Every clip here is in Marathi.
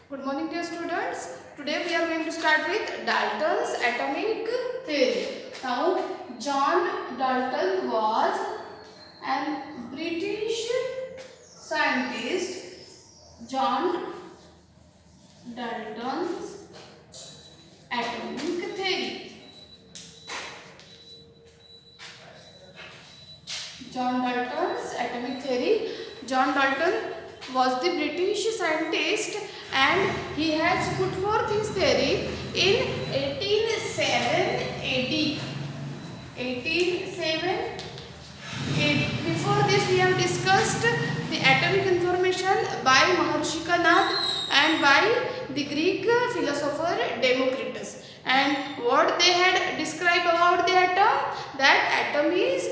Good morning, dear students. Today we are going to start with Dalton's atomic theory. Now, John Dalton was an British scientist. John Dalton's atomic theory. John Dalton's atomic theory. John Dalton was the British scientist and he has put forth his theory in 1807 AD. 1807 AD. Before this we have discussed the atomic information by Maharshi Kanat and by the Greek philosopher Democritus. And what they had described about the atom, that atom is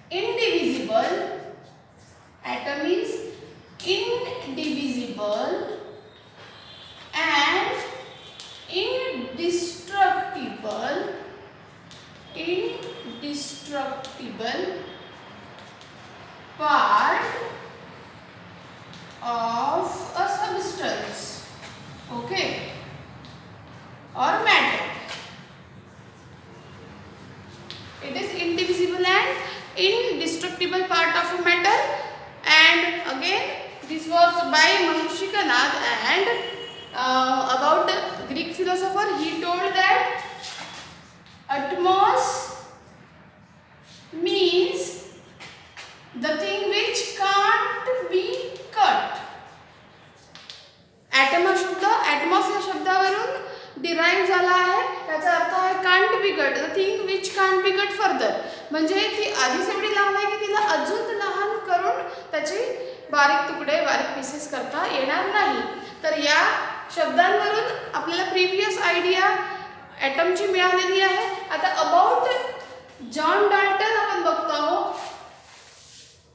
indivisible. Atom is indivisible and indestructible part of a substance, okay, or matter. It is indivisible and indestructible part of a matter. And again, this was by Maharshi Kanat, and about the Greek philosopher, he told that atmos means the thing which can't be cut. Atom हा शब्द atmos या शब्दावरून डिराइव्ह झाला आहे. त्याचा अर्थ आहे can't be cut, the thing which can't be cut further. म्हणजे ती आधीच एवढी लहान आहे की तिला अजून लहान करून त्याचे बारीक तुकडे, बारीक पीसेस करता येणार नाही. तर या शब्दांवरून आपल्याला प्रीवियस आयडिया ॲटमची मिळालेली आहे. आता अबाउट जॉन डाल्टन आपण बघतो आहोत.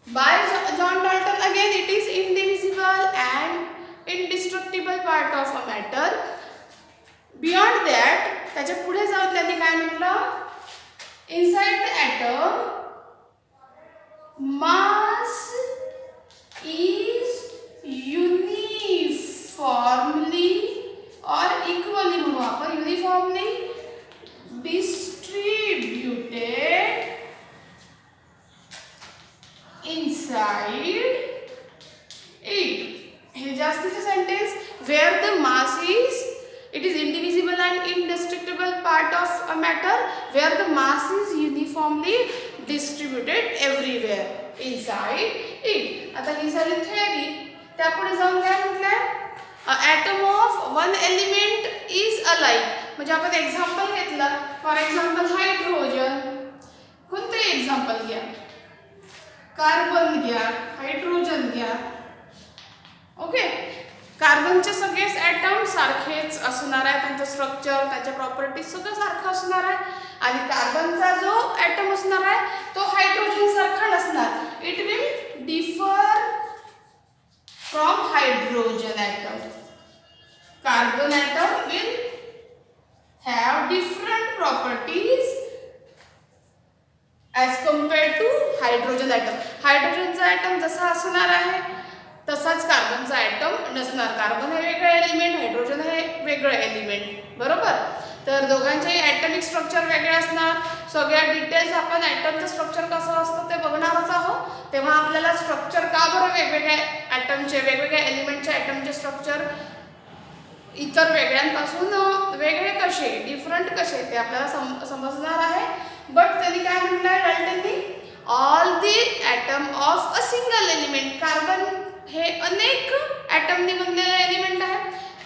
Bye John Dalton again it is indivisible and indestructible part of a matter. Beyond that, त्याच्या पुढे जाऊन त्यांनी काय म्हटलं, inside the atom mass is uniformly or equally म्हणू आपण, uniformly distributed inside it. हे जास्तीचे sentence, where the mass is, it is indivisible and indestructible part of a matter, where the mass is uniformly distributed everywhere inside it. आता ही झाली थेअरी. त्यापुढे जाऊन काय म्हटलंय, atom of one element is alike. म्हणजे आपण एक्झाम्पल घेतलं, फॉर एक्झाम्पल हायड्रोजन. कोणतंही एक्झाम्पल घ्या, कार्बन घ्या, हायड्रोजन घ्या, ओके. कार्बनचे सगळेच ॲटम सारखेच असणार आहे, त्यांचं स्ट्रक्चर, त्यांच्या प्रॉपर्टीज सगळं सारखं असणार आहे. आणि कार्बनचा जो ॲटम असणार आहे तो हायड्रोजन सारखा नसणार. It will differ from hydrogen atom. Carbon atom will have different properties as compared to hydrogen atom. हायड्रोजनचा ॲटम जसा असणार आहे तसाच कार्बनचा ॲटम नसणार. कार्बन हे वेगळं एलिमेंट, हायड्रोजन हे वेगळं एलिमेंट, बरोबर. तर दोघांचेही ॲटमिक स्ट्रक्चर वेगळे असणार. सगळ्या डिटेल्स आपण ॲटमचं स्ट्रक्चर कसं असतं ते बघणारच आहोत. तेव्हा आपल्याला स्ट्रक्चर का बरं वेगवेगळ्या ॲटमचे, वेगवेगळ्या एलिमेंटच्या ॲटमचे स्ट्रक्चर इतर वेगळ्यांपासून वेगळे कसे, डिफरंट कसे, ते आपल्याला समजणार आहे. बट त्यांनी काय म्हटलं आहे डाल्टननी, all the atom of a single element. Carbon हे अनेक ॲटमनी बनलेलं एलिमेंट आहे.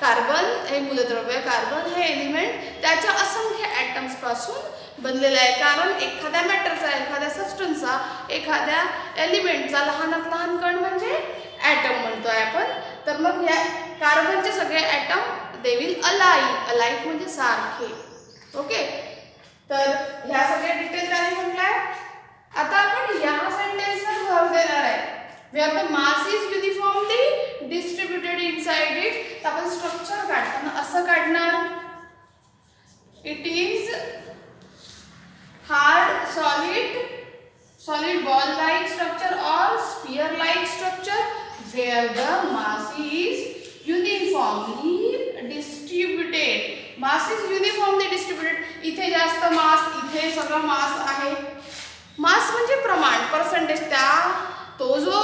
कार्बन हे मूलद्रव्य, कार्बन हे एलिमेंट त्याच्या असंख्य ॲटम्स पासून बनलेलं आहे. कारण एखाद्या मॅटरचा, एखाद्या सबस्टन्सचा, एखाद्या एलिमेंटचा लहानात लहान कण म्हणजे ॲटम म्हणतोय आपण. तर मग या कार्बनचे सगळे atom they will alike. Alike म्हणजे सारखे, ओके. तर ह्या सगळ्या डिटेल त्याने म्हटलंय. आता आपण या सेंटेन्सवर भर देणार आहे, where the mass is uniformly distributed inside it. तर आपण स्ट्रक्चर काढताना असं काढणार, it is hard solid ball like structure or sphere like structure where the mass is uniformly distributed. Mass is uniformly distributed. इथे जास्त मास, इथे सगळं मास आहे. मास म्हणजे प्रमाण, पर्सेंटेज. तो जो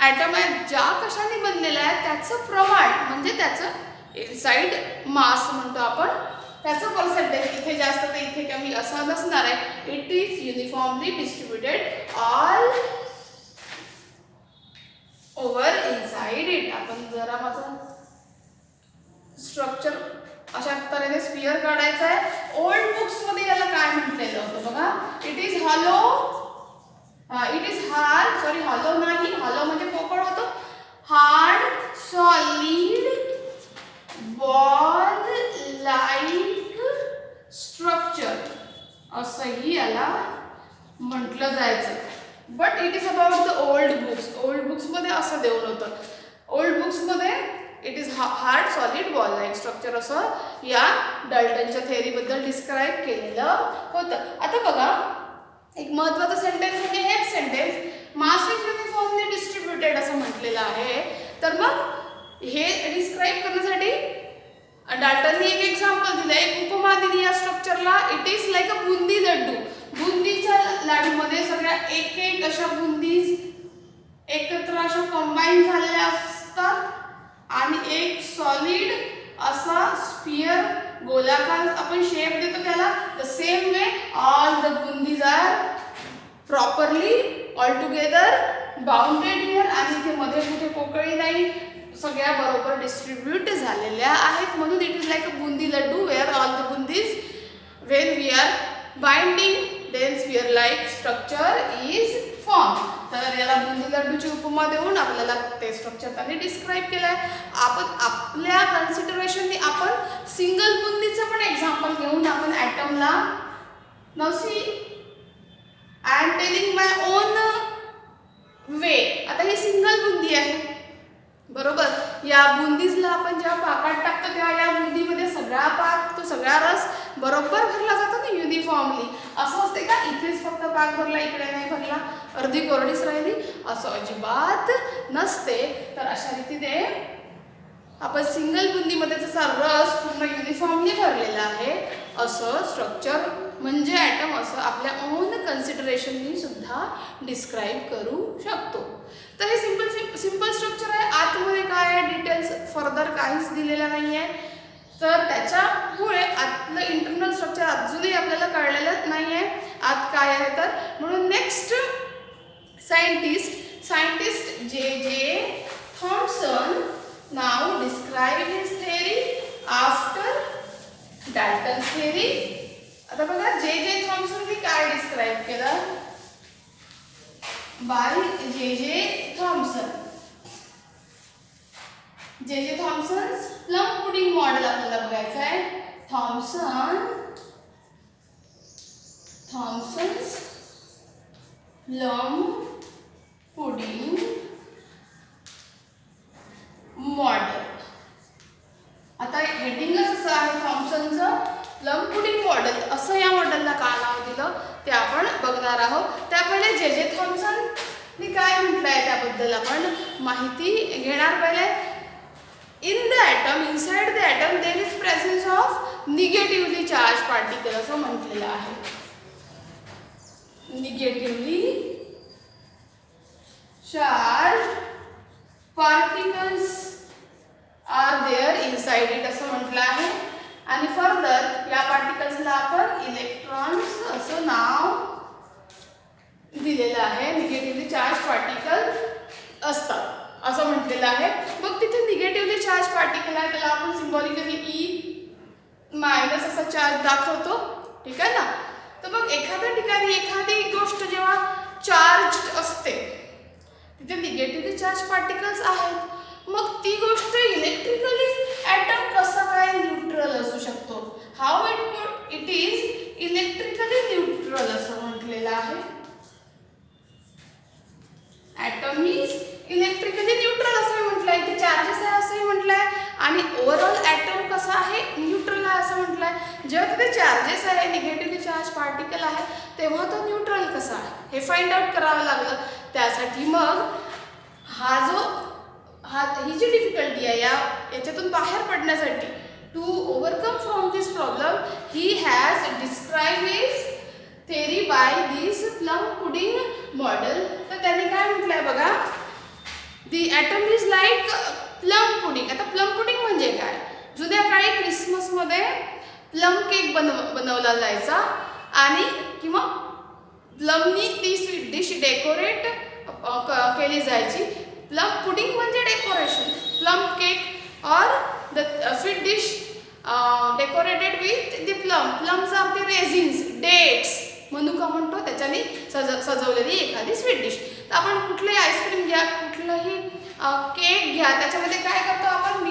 ॲटम आहे ज्या कशाने बनलेला आहे त्याचं प्रमाण म्हणजे त्याचं इनसाइड मास म्हणतो आपण, त्याचं पर्सेंटेज. इथे जास्त तर इथे कमी असं नसणार आहे. It is uniformly distributed all over inside it. आपण जरा माझं स्ट्रक्चर अशा तऱ्हेने स्फिअर काढायचं आहे. ओल्ड बुक्स मध्ये याला काय म्हटलेलं होतं बघा. It is hollow. It is hard, sorry hollow नाही, हॉलो म्हणजे पोकळ होतं. Hard solid ball like structure असंही याला म्हटलं जायचं. But it is about the old books. Old बुक्समध्ये असं देऊन होतं. ओल्ड बुक्समध्ये it is hard solid ball like structure असं या डाल्टनच्या थेअरीबद्दल डिस्क्राईब केलेलं होतं. आता बघा एक महत्त्वाचं सेंटेन्स म्हणजे हेच sentence, mass is uniformly distributed असं म्हटलेलं आहे. तर मग हे डिस्क्राईब करण्यासाठी डाल्टनने एक एक्झाम्पल दिलं, एक उपमा दिली या स्ट्रक्चरला. It is like a boondi laddoo. बुंदीच्या लाडूमध्ये सगळ्या एक एक अशा बुंदी एकत्र अशा कंबाईन झालेल्या असतात आणि एक सॉलिड असा स्फिअर गोलाकार आपण शेप देतो त्याला. The same way all the boondis are properly all together bounded here. आणि इथे मध्ये कुठे पोकळी नाही, सगळ्या बरोबर डिस्ट्रीब्यूट झालेल्या आहेत. म्हणून it is like a boondi laddoo where all the boondis when we are binding then sphere like structure is form. तर याला बुंदी लड्डूची उपमा देऊन आपल्याला ते स्ट्रक्चर त्यांनी डिस्क्राईब केलं आहे. आपण आपल्या कन्सिडरेशनने आपण सिंगल बुंदीचं पण एक्झाम्पल घेऊन आपण ॲटमला now see I am telling my own way. आता ही सिंगल बुंदी आहे बरोबर. या बुंदीजला आपण जेव्हा पाकात टाकतो तेव्हा या बुंदीमध्ये सगळा पाक, तो सगळा रस बरोबर भरला जातो ना युनिफॉर्मली. असं असते का इथेच फक्त पाक भरला इकडे नाही भरला, अर्धी कोरडीच राहिली, असं अजिबात नसते. तर अशा रीतीने आपण सिंगल बुंदीमध्ये जसा रस पूर्ण युनिफॉर्मली भरलेला आहे असं स्ट्रक्चर म्हणजे ॲटम असं आपल्या ओन कन्सिडरेशननी सुद्धा डिस्क्राईब करू शकतो. तर हे सिंपल स्ट्रक्चर आहे. आतमध्ये काय आहे डिटेल्स फर्दर काहीच दिलेला नाही आहे. तर त्याच्यामुळे आतलं इंटरनल स्ट्रक्चर अजूनही आपल्याला कळलेलं नाही आहे आत काय आहे. तर म्हणून नेक्स्ट सायंटिस्ट जे थॉम्सन नाव describe his theory after Dalton's theory. आता बघा जे थॉम्सनने काय डिस्क्राईब केलं बाय जे थॉम्सन. जे थॉम्सन्स प्लम पुडिंग मॉडेल आपल्याला बघायचं आहे. Thomson's plum pudding model. आता हेडिंगच असं आहे थॉम्सनचं प्लम पुडिंग मॉडेल. असं या मॉडेलला का नाव दिलं ते आपण बघणार आहोत. त्या पहिले जे थॉम्सनने काय म्हटलं आहे त्याबद्दल आपण माहिती घेणार. पहिले in the atom, inside the atom there is presence of negatively charge particle असं म्हटलेलं आहे. Negatively charge particles are there inside it असं म्हटलं आहे. आणि फर्दर या पार्टिकल्सला आपण इलेक्ट्रॉन्स असं नाव दिलेलं आहे. निगेटिव्हली चार्ज पार्टिकल असतात असं म्हटलेलं आहे. मग तिथे निगेटिव्हली चार्ज पार्टिकल आहे त्याला आपण सिम्बॉलिकली E- असा चार्ज दाखवतो, ठीक आहे ना. तर मग एखाद्या ठिकाणी एखादी गोष्ट जेव्हा चार्ज असते तिथे निगेटिव्हली चार्ज पार्टिकल्स आहेत. मग ती गोष्ट इलेक्ट्रिकली ॲटम कसा काय न्यूट्रल असू शकतो. How it is electrically neutral असं म्हटलेलं आहे. ॲटम इज इलेक्ट्रिकली न्यूट्रल असं म्हटलंय. इथे चार्जेस आहे असंही म्हटलंय आणि ओव्हरऑल ॲटम कसा आहे न्यूट्रल आहे असं म्हटलंय. जेव्हा तिथे चार्जेस आहे निगेटिव्हली चार्ज पार्टिकल आहे तेव्हा तो न्यूट्रल कसा आहे हे फाइंड आउट करावं लागलं. त्यासाठी मग हा ही जी डिफिकल्टी आहे याच्यातून बाहेर पडण्यासाठी to overcome from this problem he has describe his theory by this plum pudding model. तर त्यांनी काय म्हटलंय बघा, the atom is like plum pudding. आता प्लम पुडिंग म्हणजे काय, जुन्या काळी क्रिसमसमध्ये प्लम केक बनवला जायचा आणि किंवा प्लमनी ती स्वीट डिश डेकोरेट केली जायची. प्लम पुडिंग म्हणजे decoration, plum cake or the sweet dish decorated with the plums or the raisins, dates मनुका म्हणतो, त्याच्याने सजवलेली एखादी स्वीट डिश. तर आपण कुठलंही आईस्क्रीम घ्या, कुठलंही केक घ्या, त्याच्यामध्ये काय करतो आपण,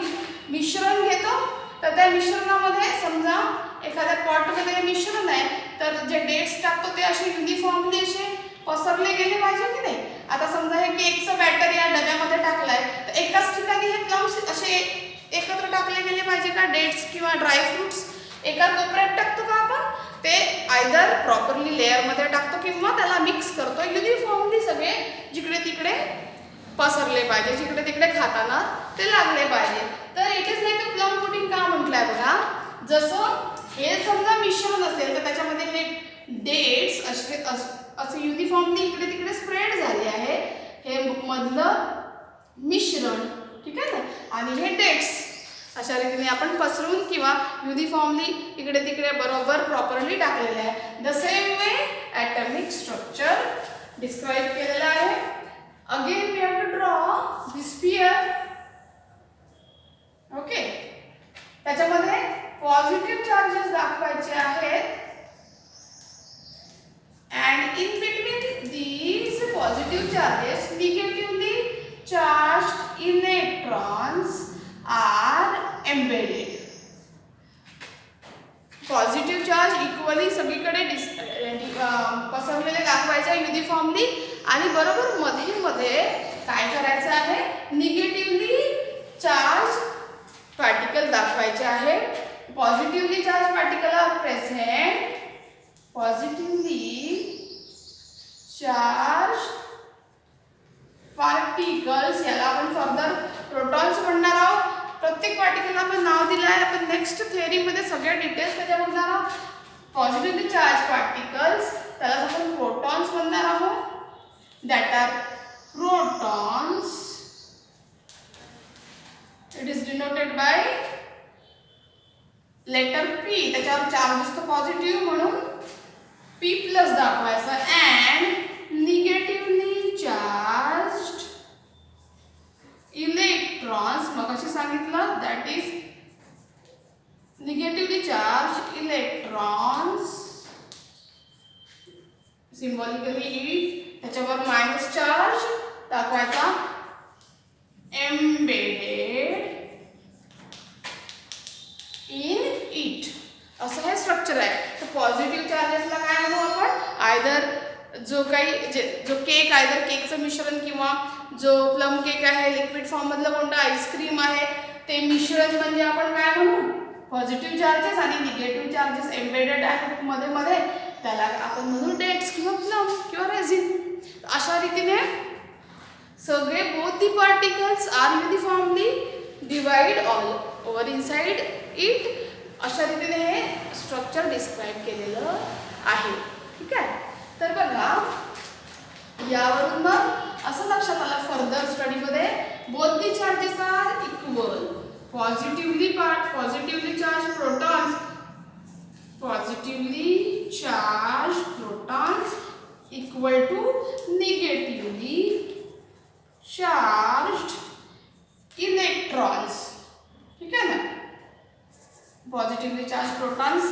मिश्रण घेतो. तर त्या मिश्रणामध्ये समजा एखाद्या पॉटमध्ये मिश्रण आहे तर जे डेट्स टाकतो ते असे युनिफॉर्मली असे पसरले गेले पाहिजे की नाही. आता समजा हे केकचं बॅटर या डब्यामध्ये टाकलाय तर एकाच ठिकाणी हे प्लम्स असे एकत्र टाकले गेले पाहिजे का, डेट्स किंवा ड्रायफ्रुट्स एका कोपऱ्यात टाकतो का आपण, ते आयदर प्रॉपरली लेअरमध्ये टाकतो किंवा त्याला मिक्स करतो, युनिफॉर्मली सगळे जिकडे तिकडे पसरले पाहिजे, जिकडे तिकडे खाताना ते लागले पाहिजे. तर it is like a plum pudding का म्हटलंय बघा, जसं हे समजा मिश्रण असेल तर त्याच्यामध्ये हे डेट्स असे युनिफॉर्मली इकडे तिकडे स्प्रेड झाले आहे, हे मधलं मिश्रण, ठीक आहे ना, आणि हे डेट्स अशा रीतीने आपण पसरून किंवा युनिफॉर्मली इकडे तिकडे बरोबर प्रॉपरली टाकलेले आहे. The same way atomic structure describe केलेलं आहे. Again we have to draw the sphere. Okay, त्याच्यामध्ये पॉझिटिव्ह चार्जेस दाखवायचे आहेत and in between these positive charges negatively charged electrons are embedded. Positive charge equally सगळीकडे पसरलेले दाखवायचे युनिफॉर्मली आणि बरोबर मध्ये मध्ये काय करायचं आहे, निगेटिव्हली चार्ज पार्टिकल दाखवायचे आहे. Positively charge particle are present, positively charge particles, याला आपण फर्दर प्रोटॉन्स म्हणणार आहोत. प्रत्येक पार्टिकलला आपण नाव दिलं आहे. आपण नेक्स्ट थेअरीमध्ये सगळ्या डिटेल्स त्याच्या बघणार आहोत. पॉझिटिव्हली चार्ज पार्टिकल्स त्याला आपण प्रोटॉन्स म्हणणार आहोत. That are protons. It is denoted by letter P. त्याच्यावर चार्ज असतो पॉझिटिव्ह म्हणून P प्लस दाखवायचा. अँड निगेटिव्हली चार्ज्ड इलेक्ट्रॉन्स, मग अशी सांगितलं, that is negatively charge electrons symbolically E, त्याच्यावर मायनस चार्ज दाखवायचा, एम्बेडेड इन इट. असं हे स्ट्रक्चर आहे. तर पॉझिटिव्ह चार्जेसला काय म्हणू आपण, आयदर जो केक, आयदर केकचं मिश्रण किंवा जो प्लम केक आहे, लिक्विड फॉर्ममधलं कोणतं आईस्क्रीम आहे ते मिश्रण म्हणजे आपण काय म्हणू, पॉझिटिव्ह चार्जेस. आणि निगेटिव्ह चार्जेस एम्बेडेड आहेत मध्ये मध्ये, त्याला आपण म्हणू डेट्स किंवा प्लम किंवा रेझिन. अशा रीतीने सगळे both the particles are uniformly divide all over inside it. अशा रीतीने हे स्ट्रक्चर डिस्क्राईब केलेलं आहे. ठीक आहे, तर बघा यावरून मग असं लक्षात आलं फर्दर स्टडीमध्ये, both the charges are equal. Positively charge protons, positively charge protons equal to negatively charged electrons. ठीक आहे ना, positively charge protons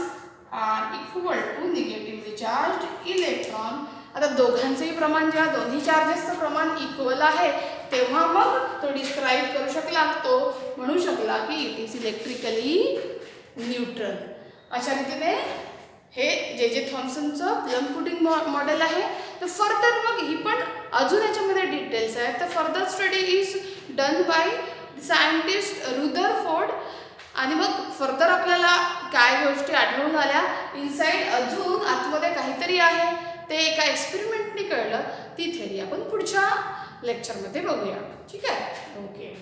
are equal to negatively charge electron. आता दोघांचंही प्रमाण, जेव्हा दोन्ही चार्जेसचं प्रमाण इक्वल आहे तेव्हा मग तो डिस्क्राईब करू शकला, तो म्हणू शकला की इट इज इलेक्ट्रिकली न्यूट्रल. अशा रीतीने हे जे थॉम्सनचं प्लम पुडिंग मॉडेल आहे. तर फर्दर मग ही पण अजून याच्यामध्ये डिटेल्स आहेत. तर further study is done by scientist Rutherford. आणि मग फर्दर आपल्याला काय गोष्टी आढळून आल्या, इनसाइड अजून आतमध्ये काहीतरी आहे ते एका एक्सपेरिमेंटनी कळलं. ती थेअरी आपण पुढच्या लेक्चरमध्ये बघूया. ठीक आहे, ओके.